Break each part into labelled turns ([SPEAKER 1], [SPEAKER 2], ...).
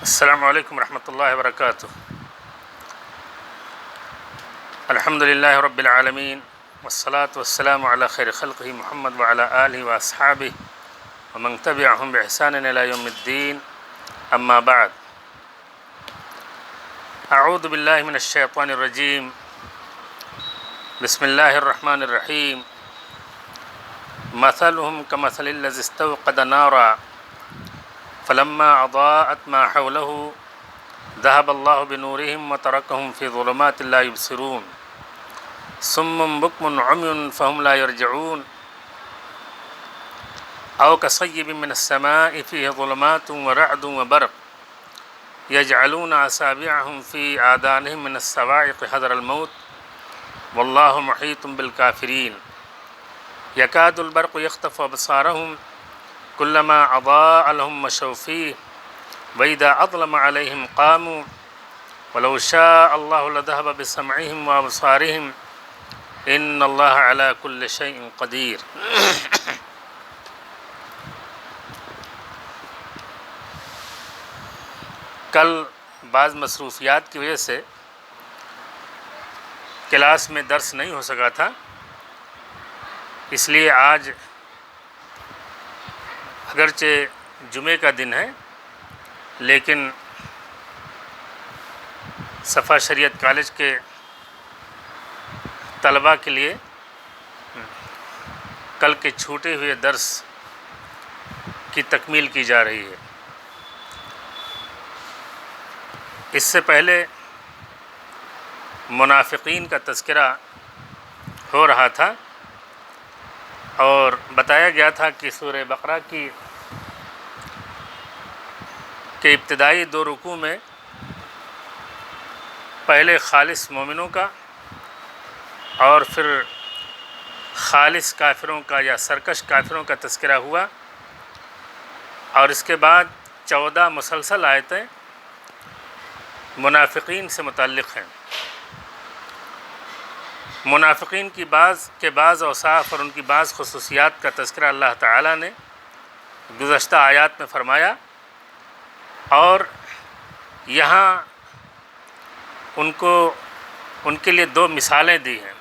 [SPEAKER 1] السلام علیکم ورحمۃ اللہ وبرکاتہ۔ الحمد للہ رب العالمین والصلاة والسلام علی خیر خلقہ محمد وعلی آلہ واصحابہ ومن تبعہم بإحسان الی یوم الدین، اما بعد۔ اعوذ باللہ من الشیطان الرجیم، بسم اللہ الرحمن الرحیم۔ مثلهم كمثل الذي استوقد نارا فلما اضاءت ما حوله ذهب الله بنورهم وتركهم في ظلمات لا يبصرون صم بكم عمي فهم لا يرجعون أو كصيب من السماء فيه ظلمات ورعد وبرق يجعلون أصابعهم في آذانهم من الصواعق حذر الموت والله محيط بالكافرين يكاد البرق يخطف أبصارهم كلما أضاء لهم مشوا فيه وإذا أظلم عليهم قاموا ولو شاء الله لذهب بسمعهم وأبصارهم إن الله على كل شيء قدير۔ کل بعض مصروفیات کی وجہ سے کلاس میں درس نہیں ہو سکا تھا، اس لیے آج اگرچہ جمعے کا دن ہے لیکن صفا شریعت کالج کے طلباء کے لیے کل کے چھوٹے ہوئے درس کی تکمیل کی جا رہی ہے۔ اس سے پہلے منافقین کا تذکرہ ہو رہا تھا اور بتایا گیا تھا کہ سورہ بقرہ کے ابتدائی دو رکوع میں پہلے خالص مومنوں کا اور پھر خالص کافروں کا یا سرکش کافروں کا تذکرہ ہوا، اور اس کے بعد 14 مسلسل آیتیں منافقین سے متعلق ہیں۔ منافقین کی بعض اوصاف اور ان کی بعض خصوصیات کا تذکرہ اللہ تعالیٰ نے گزشتہ آیات میں فرمایا، اور یہاں ان کے لیے دو مثالیں دی ہیں۔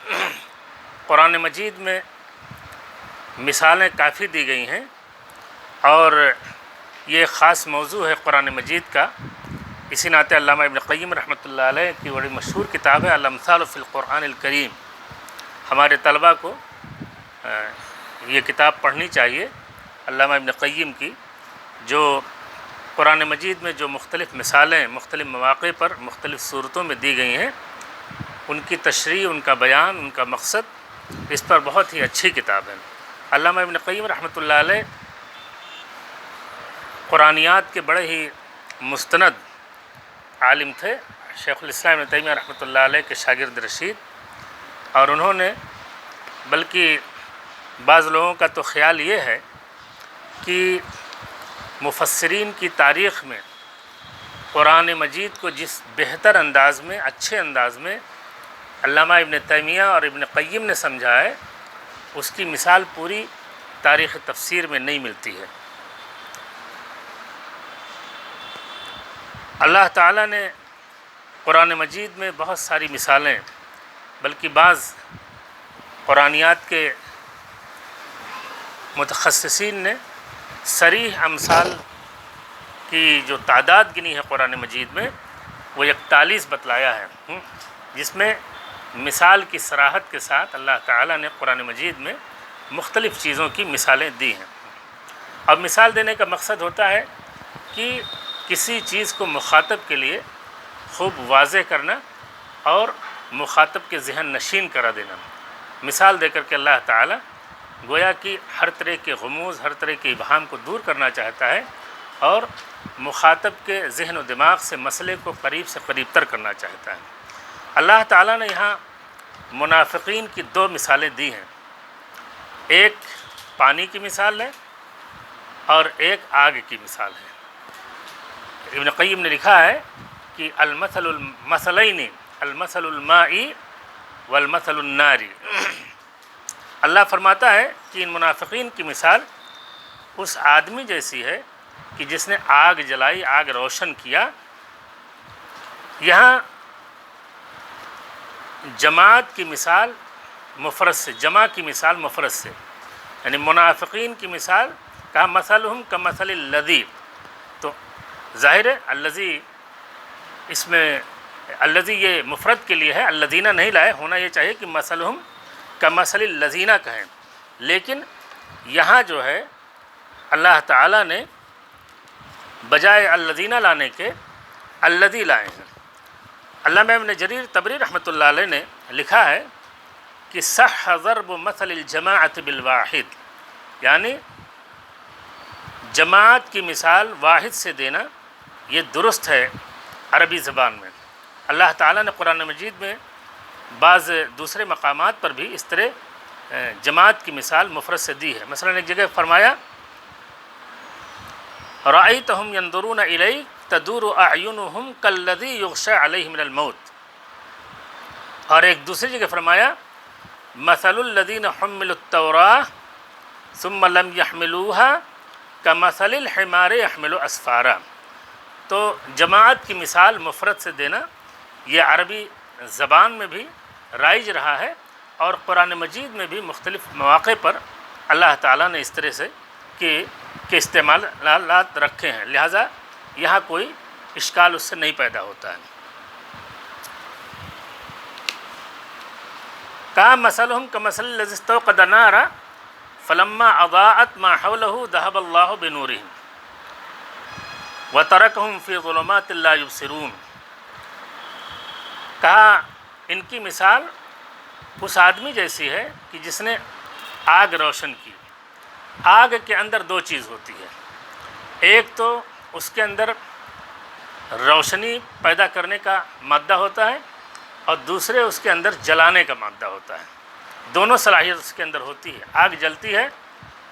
[SPEAKER 1] قرآن مجید میں مثالیں کافی دی گئی ہیں، اور یہ خاص موضوع ہے قرآن مجید کا۔ اسی ناطے علامہ ابن قیم رحمۃ اللہ علیہ کی بڑی مشہور کتاب ہے الامثال فی القرآن الکریم، ہمارے طلباء کو یہ کتاب پڑھنی چاہیے علامہ ابن قیم کی، جو قرآن مجید میں جو مختلف مثالیں مختلف مواقع پر مختلف صورتوں میں دی گئی ہیں، ان کی تشریح، ان کا بیان، ان کا مقصد، اس پر بہت ہی اچھی کتاب ہے۔ علامہ ابن قیم رحمۃ اللہ علیہ قرآنیات کے بڑے ہی مستند عالم تھے، شیخ الاسلام ابن تیمیہ رحمۃ اللہ علیہ کے شاگرد رشید، اور انہوں نے، بلکہ بعض لوگوں کا تو خیال یہ ہے کہ مفسرین کی تاریخ میں قرآن مجید کو جس بہتر انداز میں، اچھے انداز میں علامہ ابن تیمیہ اور ابن قیم نے سمجھا ہے، اس کی مثال پوری تاریخ تفسیر میں نہیں ملتی ہے۔ اللہ تعالیٰ نے قرآن مجید میں بہت ساری مثالیں، بلکہ بعض قرآنیات کے متخصصین نے صریح امثال کی جو تعداد گنی ہے قرآن مجید میں، وہ 41 بتلایا ہے، جس میں مثال کی صراحت کے ساتھ اللہ تعالیٰ نے قرآن مجید میں مختلف چیزوں کی مثالیں دی ہیں۔ اور مثال دینے کا مقصد ہوتا ہے کہ کسی چیز کو مخاطب کے لیے خوب واضح کرنا اور مخاطب کے ذہن نشین کرا دینا۔ مثال دے کر کے اللہ تعالیٰ گویا کہ ہر طرح کے غموض، ہر طرح کے ابہام کو دور کرنا چاہتا ہے، اور مخاطب کے ذہن و دماغ سے مسئلے کو قریب سے قریب تر کرنا چاہتا ہے۔ اللہ تعالیٰ نے یہاں منافقین کی دو مثالیں دی ہیں، ایک پانی کی مثال ہے اور ایک آگ کی مثال ہے۔ ابن قیم نے لکھا ہے کہ المثل المثلین المثل المائی والمثل الناری۔ اللہ فرماتا ہے کہ ان منافقین کی مثال اس آدمی جیسی ہے کہ جس نے آگ جلائی، آگ روشن کیا۔ یہاں جماعت کی مثال مفرد سے، جمع کی مثال مفرد سے، یعنی منافقین کی مثال کہا مثلہم کمثل الذی، تو ظاہر ہے الذی اس میں الذی یہ مفرد کے لیے ہے، الذین نہیں لائے، ہونا یہ چاہیے کہ مثلہم کمثل الذین کہیں، لیکن یہاں جو ہے اللہ تعالیٰ نے بجائے الذین لانے کے الذی لائے ہیں۔ علامہ ابن جریر طبری رحمۃ اللہ علیہ نے لکھا ہے کہ صح ضرب مثل الجماعت بالواحد، یعنی جماعت کی مثال واحد سے دینا یہ درست ہے عربی زبان میں۔ اللہ تعالیٰ نے قرآن مجید میں بعض دوسرے مقامات پر بھی اس طرح جماعت کی مثال مفرد سے دی ہے۔ مثلا ایک جگہ فرمایا رأیتہم ینظرون الیک تدور اعینہم کالذی یغشی علیہ من الموت، اور ایک دوسری جگہ فرمایا مثل الذین حملوا التوراۃ ثم لم يحملوها کمثل الحمار يحمل اسفارا۔ تو جماعت کی مثال مفرد سے دینا یہ عربی زبان میں بھی رائج رہا ہے، اور قرآن مجید میں بھی مختلف مواقع پر اللہ تعالیٰ نے اس طرح سے کہ استعمالات رکھے ہیں، لہٰذا یہاں کوئی اشکال اس سے نہیں پیدا ہوتا ہے۔ کہا مثلہم کمثل الذی استوقد نارا فلما اضاءت ما حولہ ذهب اللہ بنورہم وترکہم فی ظلمات لا یبصرون۔ کہا ان کی مثال اس آدمی جیسی ہے کہ جس نے آگ روشن کی۔ آگ کے اندر دو چیز ہوتی ہے، ایک تو اس کے اندر روشنی پیدا کرنے کا مادہ ہوتا ہے، اور دوسرے اس کے اندر جلانے کا مادہ ہوتا ہے۔ دونوں صلاحیت اس کے اندر ہوتی ہے۔ آگ جلتی ہے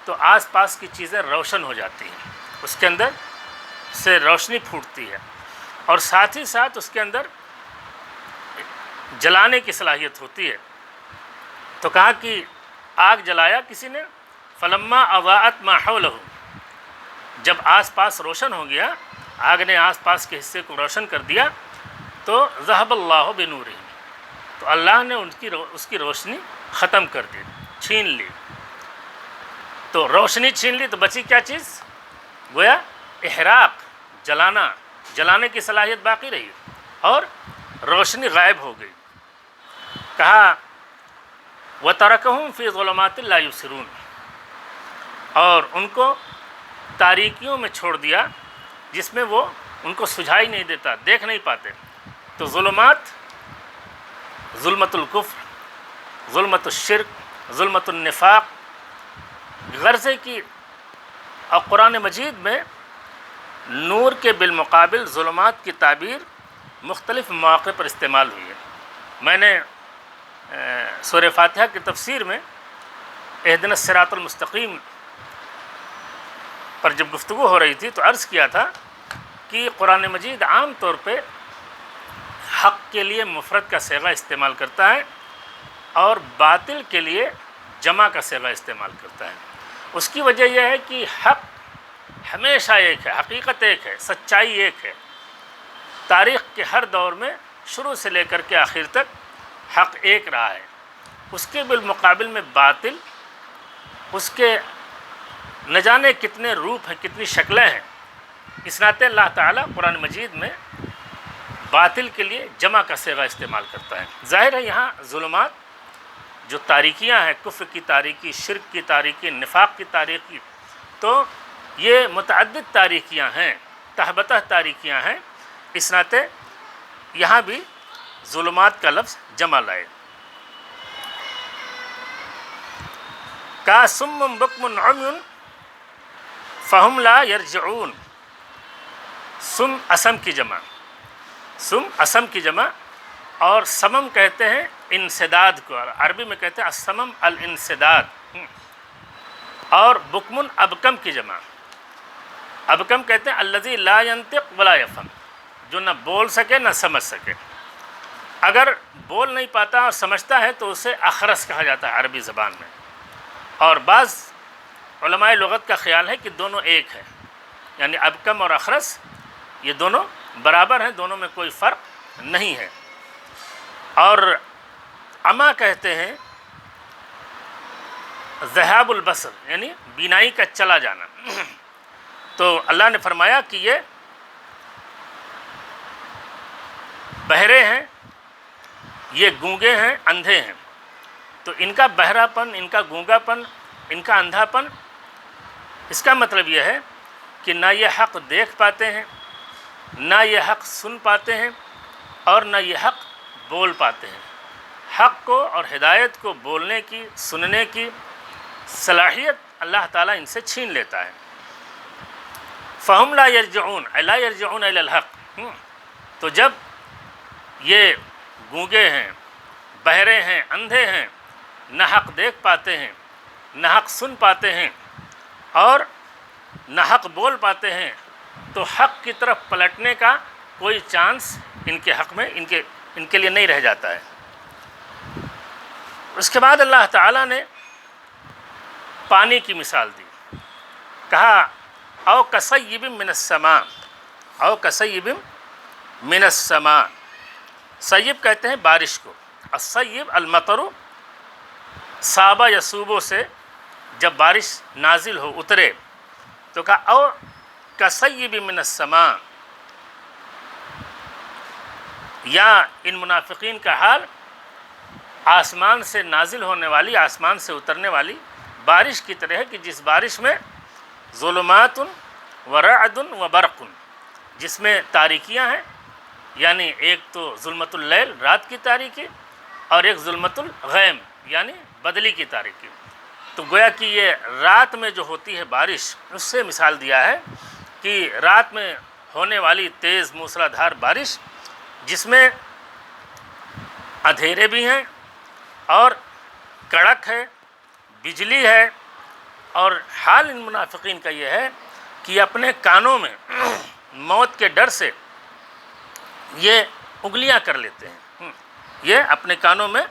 [SPEAKER 1] تو آس پاس کی چیزیں روشن ہو جاتی ہیں، اس کے اندر سے روشنی پھوٹتی ہے، اور ساتھ ہی ساتھ اس کے اندر جلانے کی صلاحیت ہوتی ہے۔ تو کہا کہ آگ جلایا کسی نے، فلما اضاءت ما حولہ، جب آس پاس روشن ہو گیا، آگ نے آس پاس کے حصے کو روشن کر دیا، تو ذہب اللہ بنورہم، تو اللہ نے اس کی روشنی ختم کر دی، چھین لی۔ تو روشنی چھین لی تو بچی کیا چیز؟ گویا احراق، جلانے کی صلاحیت باقی رہی، اور روشنی غائب ہو گئی۔ کہا وَتَرَكَهُمْ فِي ظُلُمَاتٍ لَا يُبْصِرُونَ، اور ان کو تاریکیوں میں چھوڑ دیا جس میں وہ ان کو سجھائی نہیں دیتا، دیکھ نہیں پاتے۔ تو ظلمات، ظلمت الکفر، ظلمت الشرک، ظلمت النفاق، غرضے کی، اور قرآن مجید میں نور کے بالمقابل ظلمات کی تعبیر مختلف مواقع پر استعمال ہوئی ہے۔ میں نے سورہ فاتحہ کی تفسیر میں اہدنا الصراط المستقیم پر جب گفتگو ہو رہی تھی تو عرض کیا تھا کہ قرآن مجید عام طور پہ حق کے لیے مفرد کا صیغہ استعمال کرتا ہے، اور باطل کے لیے جمع کا صیغہ استعمال کرتا ہے۔ اس کی وجہ یہ ہے کہ حق ہمیشہ ایک ہے، حقیقت ایک ہے، سچائی ایک ہے۔ تاریخ کے ہر دور میں شروع سے لے کر کے آخر تک حق ایک رہا ہے۔ اس کے بالمقابل میں باطل، اس کے نہ جانے کتنے روپ ہیں، کتنی شکلیں ہیں۔ اس ناطے اللہ تعالیٰ قرآن مجید میں باطل کے لیے جمع کا صیغہ استعمال کرتا ہے۔ ظاہر ہے یہاں ظلمات جو تاریکیاں ہیں، کفر کی تاریکی، شرک کی تاریکی، نفاق کی تاریکی، تو یہ متعدد تاریکیاں ہیں، تہبتہ تاریکیاں ہیں۔ اس ناطے یہاں بھی ظلمات کا لفظ جمع لائے۔ کا صم بکم عمی فہم لا یرجعون، سم اسم کی جمع، سم اسم کی جمع، اور سمم کہتے ہیں انسداد کو، عربی میں کہتے ہیں السمم الانسداد، اور بکمن ابکم کی جمع، ابکم کہتے ہیں الذی لا ینطق ولا یفہم، جو نہ بول سکے نہ سمجھ سکے۔ اگر بول نہیں پاتا اور سمجھتا ہے تو اسے اخرس کہا جاتا ہے عربی زبان میں، اور بعض علماء لغت کا خیال ہے کہ دونوں ایک ہے، یعنی ابکم اور اخرس یہ دونوں برابر ہیں، دونوں میں کوئی فرق نہیں ہے۔ اور عما کہتے ہیں ذہاب البصر، یعنی بینائی کا چلا جانا۔ تو اللہ نے فرمایا کہ یہ بہرے ہیں، یہ گونگے ہیں، اندھے ہیں، تو ان کا بہرا پن، ان کا گونگا پن، ان کا اندھا پن، اس کا مطلب یہ ہے کہ نہ یہ حق دیکھ پاتے ہیں، نہ یہ حق سن پاتے ہیں، اور نہ یہ حق بول پاتے ہیں۔ حق کو اور ہدایت کو بولنے کی، سننے کی صلاحیت اللہ تعالیٰ ان سے چھین لیتا ہے۔ فَهُمْ لَا يَرْجِعُونَ لَا يَرْجِعُونَ إِلَى الْحَقِّ، تو جب یہ گونگے ہیں، بہرے ہیں، اندھے ہیں، نہ حق دیکھ پاتے ہیں، نہ حق سن پاتے ہیں، اور نہ حق بول پاتے ہیں، تو حق کی طرف پلٹنے کا کوئی چانس ان کے حق میں ان کے لیے نہیں رہ جاتا ہے۔ اس کے بعد اللہ تعالیٰ نے پانی کی مثال دی، کہا او کصیب من السماء، او کصیب من السماء۔ صیب کہتے ہیں بارش کو، الصیب المطر، صابہ یا صوبوں سے جب بارش نازل ہو، اترے، تو کہا او کصیب من السماء، یا ان منافقین کا حال آسمان سے نازل ہونے والی، آسمان سے اترنے والی بارش کی طرح ہے، کہ جس بارش میں ظلمات و رعد و برق، جس میں تاریکیاں ہیں، یعنی ایک تو ظلمت اللیل، رات کی تاریکی، اور ایک ظلمت الغیم، یعنی بدلی کی تاریکی۔ تو گویا کہ یہ رات میں جو ہوتی ہے بارش، اس سے مثال دیا ہے کہ رات میں ہونے والی تیز موسلا دھار بارش، جس میں اندھیرے بھی ہیں اور کڑک ہے، بجلی ہے، اور حال ان منافقین کا یہ ہے کہ اپنے کانوں میں موت کے ڈر سے یہ اگلیاں کر لیتے ہیں، یہ اپنے کانوں میں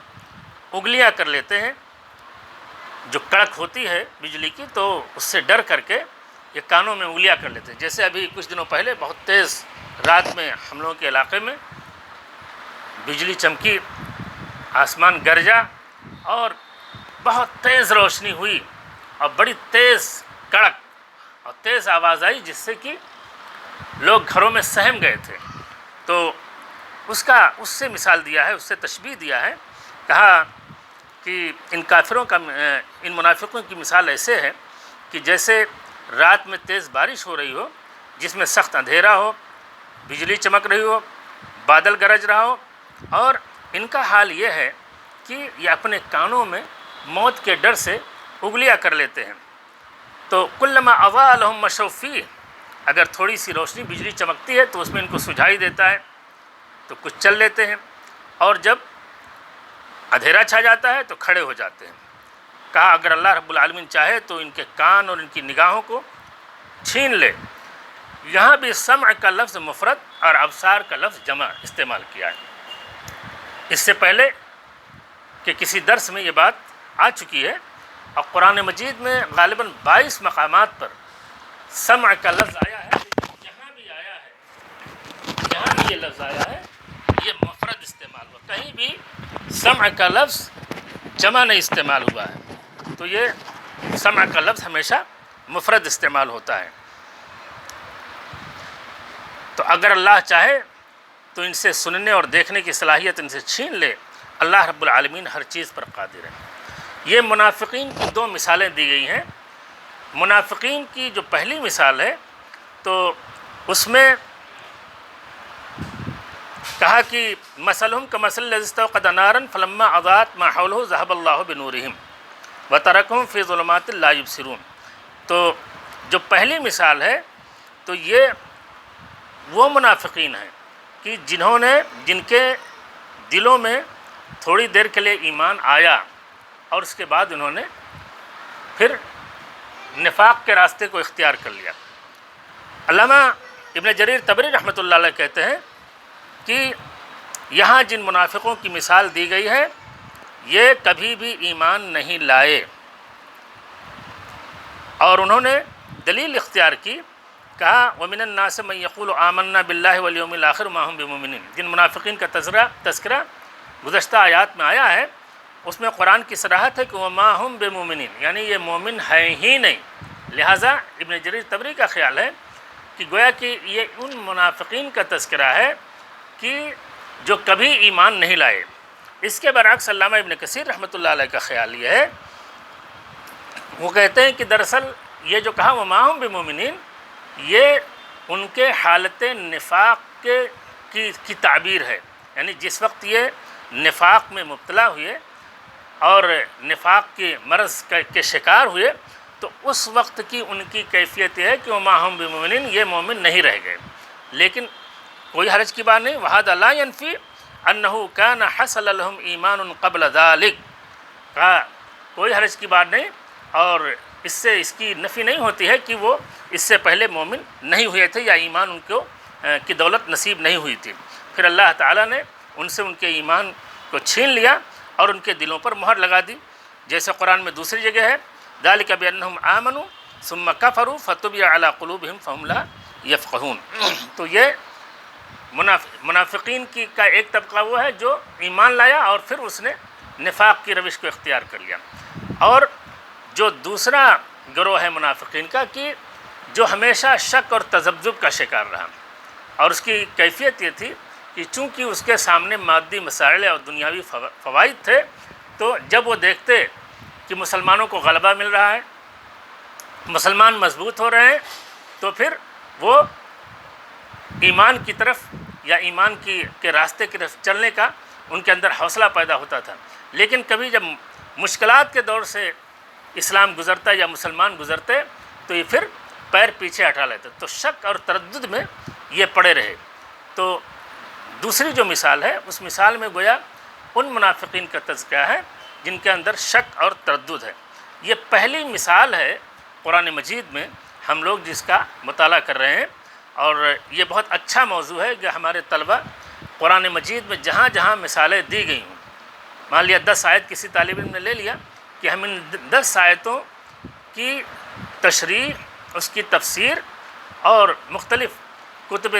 [SPEAKER 1] اگلیاں کر لیتے ہیں، جو کڑک ہوتی ہے بجلی کی، تو اس سے ڈر کر کے یہ کانوں میں انگلیاں کر لیتے ہیں۔ جیسے ابھی کچھ دنوں پہلے بہت تیز رات میں ہم لوگوں کے علاقے میں بجلی چمکی، آسمان گرجا، اور بہت تیز روشنی ہوئی، اور بڑی تیز کڑک اور تیز آواز آئی، جس سے کہ لوگ گھروں میں سہم گئے تھے۔ تو اس سے مثال دیا ہے، اس سے تشبیہ دیا ہے، کہا کہ ان کافروں کا، ان منافقوں کی مثال ایسے ہے کہ جیسے رات میں تیز بارش ہو رہی ہو، جس میں سخت اندھیرا ہو، بجلی چمک رہی ہو، بادل گرج رہا ہو، اور ان کا حال یہ ہے کہ یہ اپنے کانوں میں موت کے ڈر سے اگلیاں کر لیتے ہیں۔ تو کلما اضاء لهم مشوا فیہ، اگر تھوڑی سی روشنی بجلی چمکتی ہے تو اس میں ان کو سجھائی دیتا ہے، تو کچھ چل لیتے ہیں، اور جب اندھیرا چھا جاتا ہے تو کھڑے ہو جاتے ہیں۔ کہا اگر اللہ رب العالمین چاہے تو ان کے کان اور ان کی نگاہوں کو چھین لے۔ یہاں بھی سمع کا لفظ مفرد اور ابصار کا لفظ جمع استعمال کیا ہے۔ اس سے پہلے کہ کسی درس میں یہ بات آ چکی ہے، اور قرآن مجید میں غالباً 22 مقامات پر سمع کا لفظ آیا ہے، لیکن جہاں بھی آیا ہے، جہاں بھی یہ لفظ آیا ہے، یہ مفرد استعمال ہوا، کہیں بھی سمع کا لفظ جمع نہیں استعمال ہوا ہے۔ تو یہ سمع کا لفظ ہمیشہ مفرد استعمال ہوتا ہے۔ تو اگر اللہ چاہے تو ان سے سننے اور دیکھنے کی صلاحیت ان سے چھین لے۔ اللہ رب العالمین ہر چیز پر قادر ہے۔ یہ منافقین کی 2 مثالیں دی گئی ہیں۔ منافقین کی جو پہلی مثال ہے تو اس میں کہا کہ مثلہم کمثل الذی استوقد نارا فلما اضاءت ما حولہ ذهب اللہ بنورہم وترکہم فی ظلمات لا یبصرون۔ تو جو پہلی مثال ہے تو یہ وہ منافقین ہیں کہ جن کے دلوں میں تھوڑی دیر کے لیے ایمان آیا، اور اس کے بعد انہوں نے پھر نفاق کے راستے کو اختیار کر لیا۔ علامہ ابن جریر طبری رحمۃ اللہ علیہ کہتے ہیں کہ یہاں جن منافقوں کی مثال دی گئی ہے یہ کبھی بھی ایمان نہیں لائے، اور انہوں نے دلیل اختیار کی کہا وَمِنَ النَّاسِ مَن يَقُولُ آمَنَّا بِاللَّهِ وَالْيَوْمِ الْآخِرِ وَمَا هُمْ بِمُؤْمِنِينَ جن منافقین کا تذکرہ گزشتہ آیات میں آیا ہے، اس میں قرآن کی صراحت ہے کہ وَمَا هُمْ بِمُؤْمِنِينَ یعنی یہ مومن ہے ہی نہیں۔ لہٰذا ابن جریر طبری کا خیال ہے کہ گویا کہ یہ ان منافقین کا تذکرہ ہے کہ جو کبھی ایمان نہیں لائے۔ اس کے برعکس علامہ ابن کثیر رحمۃ اللہ علیہ کا خیال یہ ہے، وہ کہتے ہیں کہ دراصل یہ جو کہا وَمَا هُمْ بِمُؤْمِنِينَ یہ ان کے حالت نفاق کی تعبیر ہے، یعنی جس وقت یہ نفاق میں مبتلا ہوئے اور نفاق کے مرض کے شکار ہوئے تو اس وقت کی ان کی کیفیت یہ ہے کہ وَمَا هُمْ بِمُؤْمِنِينَ یہ مومن نہیں رہ گئے۔ لیکن کوئی حرج کی بات نہیں، وَهَذَا لَا يَنْفِي أَنَّهُ كَانَ حَصَلَ لَهُمْ إِيمَانٌ قَبْلَ ذَلِكَ کہا کوئی حرج کی بات نہیں، اور اس سے اس کی نفی نہیں ہوتی ہے کہ وہ اس سے پہلے مومن نہیں ہوئے تھے یا ایمان ان کو کی دولت نصیب نہیں ہوئی تھی، پھر اللہ تعالیٰ نے ان سے ان کے ایمان کو چھین لیا اور ان کے دلوں پر مہر لگا دی، جیسے قرآن میں دوسری جگہ ہے ذَلِكَ بِأَنَّهُمْ آمَنُوا ثُمَّ كَفَرُوا فَطُبِعَ عَلَىٰ قُلُوبِهِمْ فَهُمْ لَا يَفْقَهُونَ تو یہ منافقین کا ایک طبقہ وہ ہے جو ایمان لایا اور پھر اس نے نفاق کی روش کو اختیار کر لیا، اور جو دوسرا گروہ ہے منافقین کا کہ جو ہمیشہ شک اور تذبذب کا شکار رہا، اور اس کی کیفیت یہ تھی کہ چونکہ اس کے سامنے مادی مسائل اور دنیاوی فوائد تھے تو جب وہ دیکھتے کہ مسلمانوں کو غلبہ مل رہا ہے، مسلمان مضبوط ہو رہے ہیں، تو پھر وہ ایمان کی طرف یا ایمان کے راستے کی طرف چلنے کا ان کے اندر حوصلہ پیدا ہوتا تھا۔ لیکن کبھی جب مشکلات کے دور سے اسلام گزرتا یا مسلمان گزرتے تو یہ پھر پیر پیچھے ہٹا لیتے، تو شک اور تردد میں یہ پڑے رہے۔ تو دوسری جو مثال ہے اس مثال میں گویا ان منافقین کا تذکرہ ہے جن کے اندر شک اور تردد ہے۔ یہ پہلی مثال ہے قرآن مجید میں ہم لوگ جس کا مطالعہ کر رہے ہیں، اور یہ بہت اچھا موضوع ہے کہ ہمارے طلبہ قرآن مجید میں جہاں جہاں مثالیں دی گئی ہوں، مان لیا 10 آیت کسی طالب علم نے لے لیا کہ ہم ان 10 آیتوں کی تشریح، اس کی تفسیر اور مختلف کتب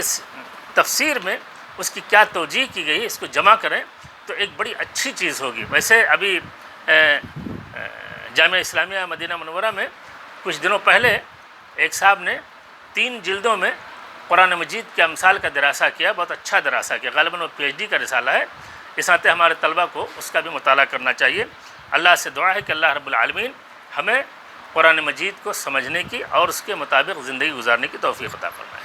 [SPEAKER 1] تفسیر میں اس کی کیا توجیہ کی گئی اس کو جمع کریں تو ایک بڑی اچھی چیز ہوگی۔ ویسے ابھی جامعہ اسلامیہ مدینہ منورہ میں کچھ دنوں پہلے ایک صاحب نے 3 جلدوں میں قرآن مجید کے امثال کا دراسہ کیا، بہت اچھا دراسہ کیا، غالباً وہ PhD کا رسالہ ہے۔ اس ناطے ہمارے طلبہ کو اس کا بھی مطالعہ کرنا چاہیے۔ اللہ سے دعا ہے کہ اللہ رب العالمین ہمیں قرآن مجید کو سمجھنے کی اور اس کے مطابق زندگی گزارنے کی توفیق عطا فرمائے۔